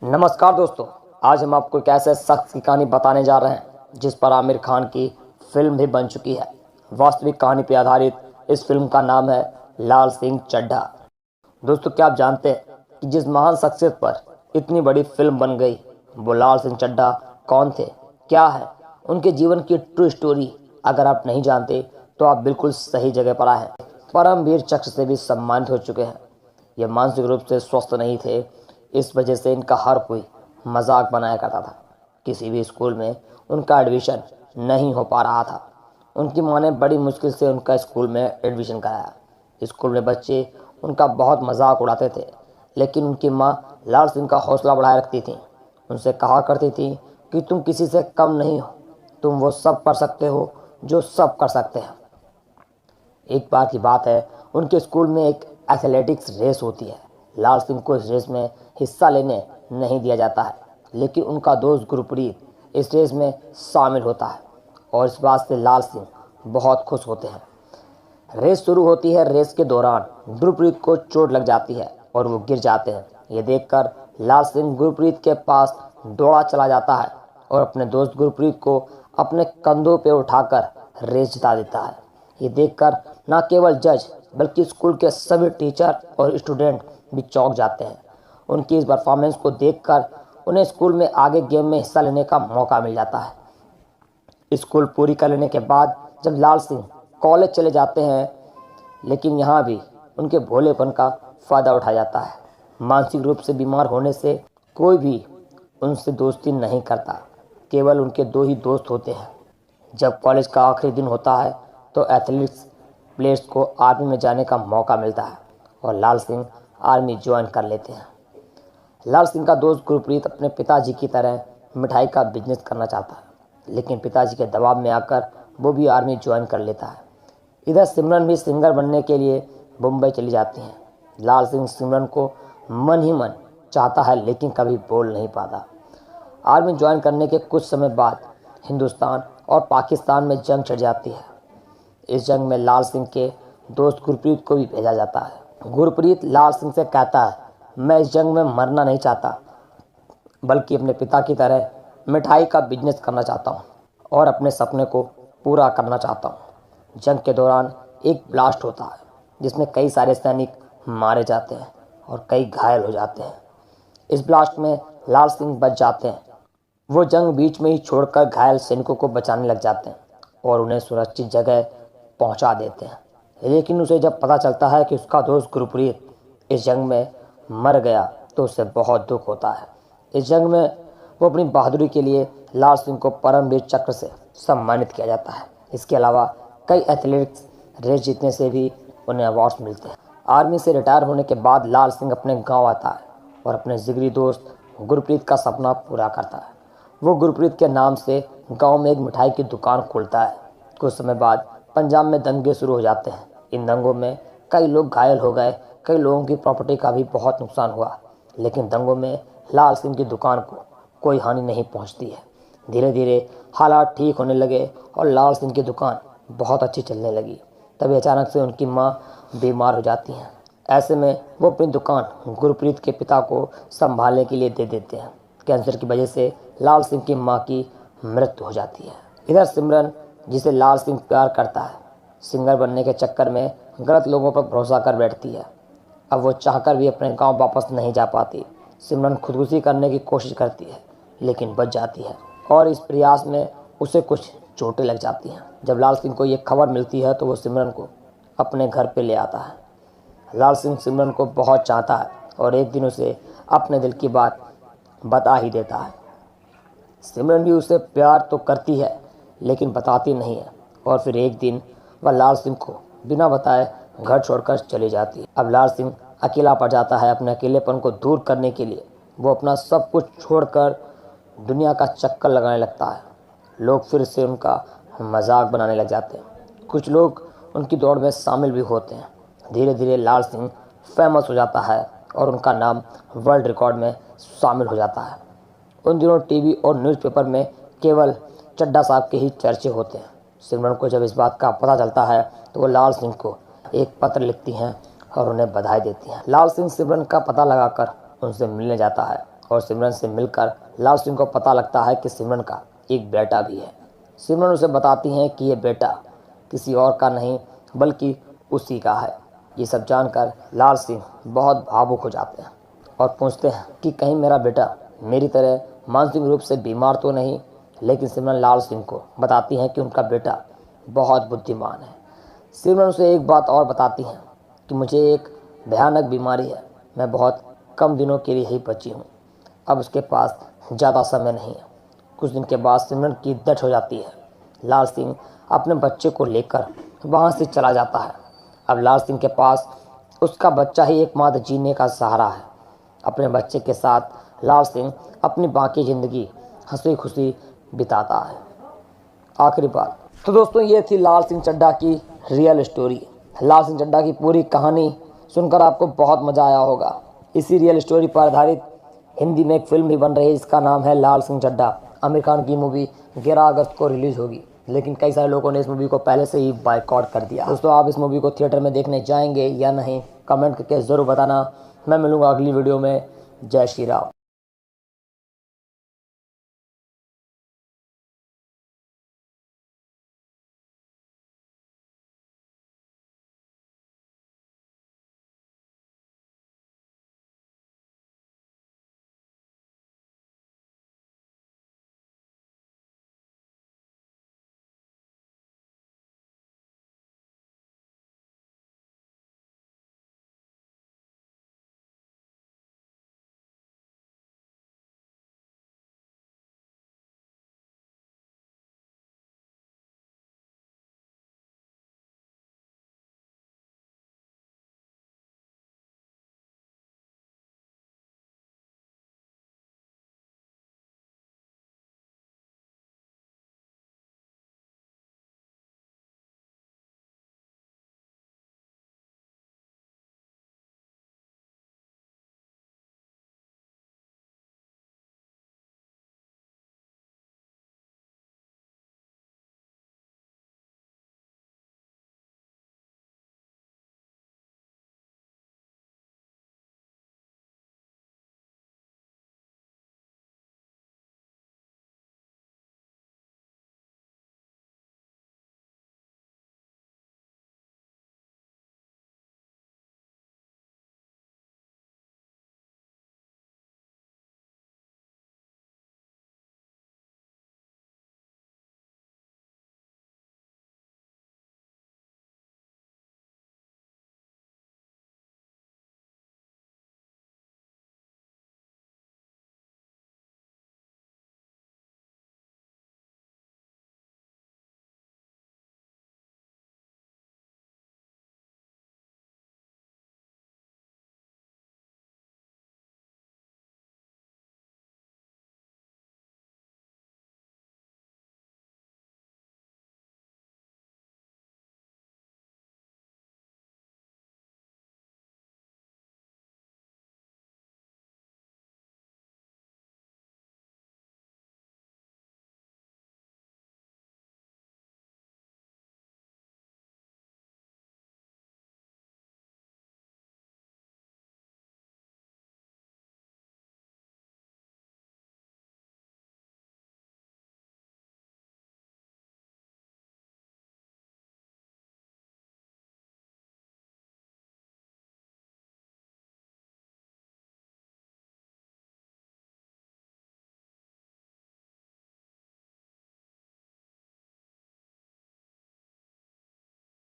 नमस्कार दोस्तों। आज हम आपको एक ऐसे शख्स की कहानी बताने जा रहे हैं जिस पर आमिर खान की फिल्म भी बन चुकी है। वास्तविक कहानी पर आधारित इस फिल्म का नाम है लाल सिंह चड्ढा। दोस्तों, क्या आप जानते हैं कि जिस महान शख्सियत पर इतनी बड़ी फिल्म बन गई वो लाल सिंह चड्ढा कौन थे, क्या है उनके जीवन की ट्रू स्टोरी? अगर आप नहीं जानते तो आप बिल्कुल सही जगह पर आए हैं। परमवीर चक्र से भी सम्मानित हो चुके हैं। ये मानसिक रूप से स्वस्थ नहीं थे, इस वजह से इनका हर कोई मजाक बनाया करता था। किसी भी स्कूल में उनका एडमिशन नहीं हो पा रहा था। उनकी माँ ने बड़ी मुश्किल से उनका स्कूल में एडमिशन कराया। स्कूल में बच्चे उनका बहुत मजाक उड़ाते थे, लेकिन उनकी माँ लाल सिंह का हौसला बढ़ाए रखती थी। उनसे कहा करती थी कि तुम किसी से कम नहीं हो, तुम वो सब कर सकते हो जो सब कर सकते हैं। एक बार की बात है, उनके स्कूल में एक एथलेटिक्स रेस होती है। लाल सिंह को इस रेस में हिस्सा लेने नहीं दिया जाता है, लेकिन उनका दोस्त गुरप्रीत इस रेस में शामिल होता है और इस बात से लाल सिंह बहुत खुश होते हैं। रेस शुरू होती है। रेस के दौरान गुरप्रीत को चोट लग जाती है और वो गिर जाते हैं। ये देखकर लाल सिंह गुरप्रीत के पास दौड़ा चला जाता है और अपने दोस्त गुरप्रीत को अपने कंधों पर उठाकर रेस जिता देता है। ये देखकर न केवल जज बल्कि स्कूल के सभी टीचर और स्टूडेंट भी चौंक जाते हैं। उनकी इस परफॉर्मेंस को देखकर उन्हें स्कूल में आगे गेम में हिस्सा लेने का मौका मिल जाता है। स्कूल पूरी कर लेने के बाद जब लाल सिंह कॉलेज चले जाते हैं, लेकिन यहाँ भी उनके भोलेपन का फ़ायदा उठाया जाता है। मानसिक रूप से बीमार होने से कोई भी उनसे दोस्ती नहीं करता, केवल उनके दो ही दोस्त होते हैं। जब कॉलेज का आखिरी दिन होता है तो एथलेटिक्स प्लेयर्स को आर्मी में जाने का मौका मिलता है और लाल सिंह आर्मी ज्वाइन कर लेते हैं। लाल सिंह का दोस्त गुरप्रीत अपने पिताजी की तरह मिठाई का बिजनेस करना चाहता है, लेकिन पिताजी के दबाव में आकर वो भी आर्मी ज्वाइन कर लेता है। इधर सिमरन भी सिंगर बनने के लिए मुंबई चली जाती हैं। लाल सिंह सिमरन को मन ही मन चाहता है, लेकिन कभी बोल नहीं पाता। आर्मी ज्वाइन करने के कुछ समय बाद हिंदुस्तान और पाकिस्तान में जंग छिड़ जाती है। इस जंग में लाल सिंह के दोस्त गुरप्रीत को भी भेजा जाता है। गुरप्रीत लाल सिंह से कहता है, मैं इस जंग में मरना नहीं चाहता, बल्कि अपने पिता की तरह मिठाई का बिजनेस करना चाहता हूँ और अपने सपने को पूरा करना चाहता हूँ। जंग के दौरान एक ब्लास्ट होता है जिसमें कई सारे सैनिक मारे जाते हैं और कई घायल हो जाते हैं। इस ब्लास्ट में लाल सिंह बच जाते हैं। वो जंग बीच में ही छोड़कर घायल सैनिकों को बचाने लग जाते हैं और उन्हें सुरक्षित जगह पहुंचा देते हैं। लेकिन उसे जब पता चलता है कि उसका दोस्त गुरप्रीत इस जंग में मर गया तो उसे बहुत दुख होता है। इस जंग में वो अपनी बहादुरी के लिए लाल सिंह को परमवीर चक्र से सम्मानित किया जाता है। इसके अलावा कई एथलेटिक्स रेस जीतने से भी उन्हें अवार्ड्स मिलते हैं। आर्मी से रिटायर होने के बाद लाल सिंह अपने गाँव आता है और अपने जिगरी दोस्त गुरप्रीत का सपना पूरा करता है। वो गुरप्रीत के नाम से गाँव में एक मिठाई की दुकान खोलता है। कुछ समय बाद पंजाब में दंगे शुरू हो जाते हैं। इन दंगों में कई लोग घायल हो गए, कई लोगों की प्रॉपर्टी का भी बहुत नुकसान हुआ, लेकिन दंगों में लाल सिंह की दुकान को कोई हानि नहीं पहुंचती है। धीरे धीरे हालात ठीक होने लगे और लाल सिंह की दुकान बहुत अच्छी चलने लगी। तभी अचानक से उनकी माँ बीमार हो जाती हैं। ऐसे में वो अपनी दुकान गुरप्रीत के पिता को संभालने के लिए दे देते हैं। कैंसर की वजह से लाल सिंह की माँ की मृत्यु हो जाती है। इधर सिमरन, जिसे लाल सिंह प्यार करता है, सिंगर बनने के चक्कर में गलत लोगों पर भरोसा कर बैठती है। अब वो चाहकर भी अपने गांव वापस नहीं जा पाती। सिमरन खुदकुशी करने की कोशिश करती है, लेकिन बच जाती है और इस प्रयास में उसे कुछ चोटें लग जाती हैं। जब लाल सिंह को ये खबर मिलती है तो वो सिमरन को अपने घर पे ले आता है। लाल सिंह सिमरन को बहुत चाहता है और एक दिन उसे अपने दिल की बात बता ही देता है। सिमरन भी उसे प्यार तो करती है, लेकिन बताती नहीं है और फिर एक दिन वह लाल सिंह को बिना बताए घर छोड़कर चली जाती है। अब लाल सिंह अकेला पड़ जाता है। अपने अकेलेपन को दूर करने के लिए वो अपना सब कुछ छोड़कर दुनिया का चक्कर लगाने लगता है। लोग फिर से उनका मजाक बनाने लग जाते हैं। कुछ लोग उनकी दौड़ में शामिल भी होते हैं। धीरे धीरे लाल सिंह फेमस हो जाता है और उनका नाम वर्ल्ड रिकॉर्ड में शामिल हो जाता है। उन दिनों टीवी और न्यूज़पेपर में केवल चड्ढा साहब के ही चर्चे होते हैं। सिमरन को जब इस बात का पता चलता है तो वो लाल सिंह को एक पत्र लिखती हैं और उन्हें बधाई देती हैं। लाल सिंह सिमरन का पता लगाकर उनसे मिलने जाता है और सिमरन से मिलकर लाल सिंह को पता लगता है कि सिमरन का एक बेटा भी है। सिमरन उसे बताती हैं कि ये बेटा किसी और का नहीं बल्कि उसी का है। ये सब जानकर लाल सिंह बहुत भावुक हो जाते हैं और पूछते हैं कि कहीं मेरा बेटा मेरी तरह मानसिक रूप से बीमार तो नहीं। लेकिन सिमरन लाल सिंह को बताती हैं कि उनका बेटा बहुत बुद्धिमान है। सिमरन उसे एक बात और बताती हैं कि मुझे एक भयानक बीमारी है, मैं बहुत कम दिनों के लिए ही बची हूँ, अब उसके पास ज़्यादा समय नहीं है। कुछ दिन के बाद सिमरन की डेथ हो जाती है। लाल सिंह अपने बच्चे को लेकर वहाँ से चला जाता है। अब लाल सिंह के पास उसका बच्चा ही एकमात्र जीने का सहारा है। अपने बच्चे के साथ लाल सिंह अपनी बाकी ज़िंदगी हंसी खुशी बिताता है। आखिरी बात तो दोस्तों ये थी लाल सिंह चड्ढा की रियल स्टोरी। लाल सिंह चड्ढा की पूरी कहानी सुनकर आपको बहुत मज़ा आया होगा। इसी रियल स्टोरी पर आधारित हिंदी में एक फिल्म भी बन रही है जिसका नाम है लाल सिंह चड्ढा। आमिर खान की मूवी 11 अगस्त को रिलीज़ होगी, लेकिन कई सारे लोगों ने इस मूवी को पहले से ही बायकॉट कर दिया। दोस्तों आप इस मूवी को थिएटर में देखने जाएंगे या नहीं, कमेंट करके ज़रूर बताना। मैं मिलूँगा अगली वीडियो में। जय श्री राम।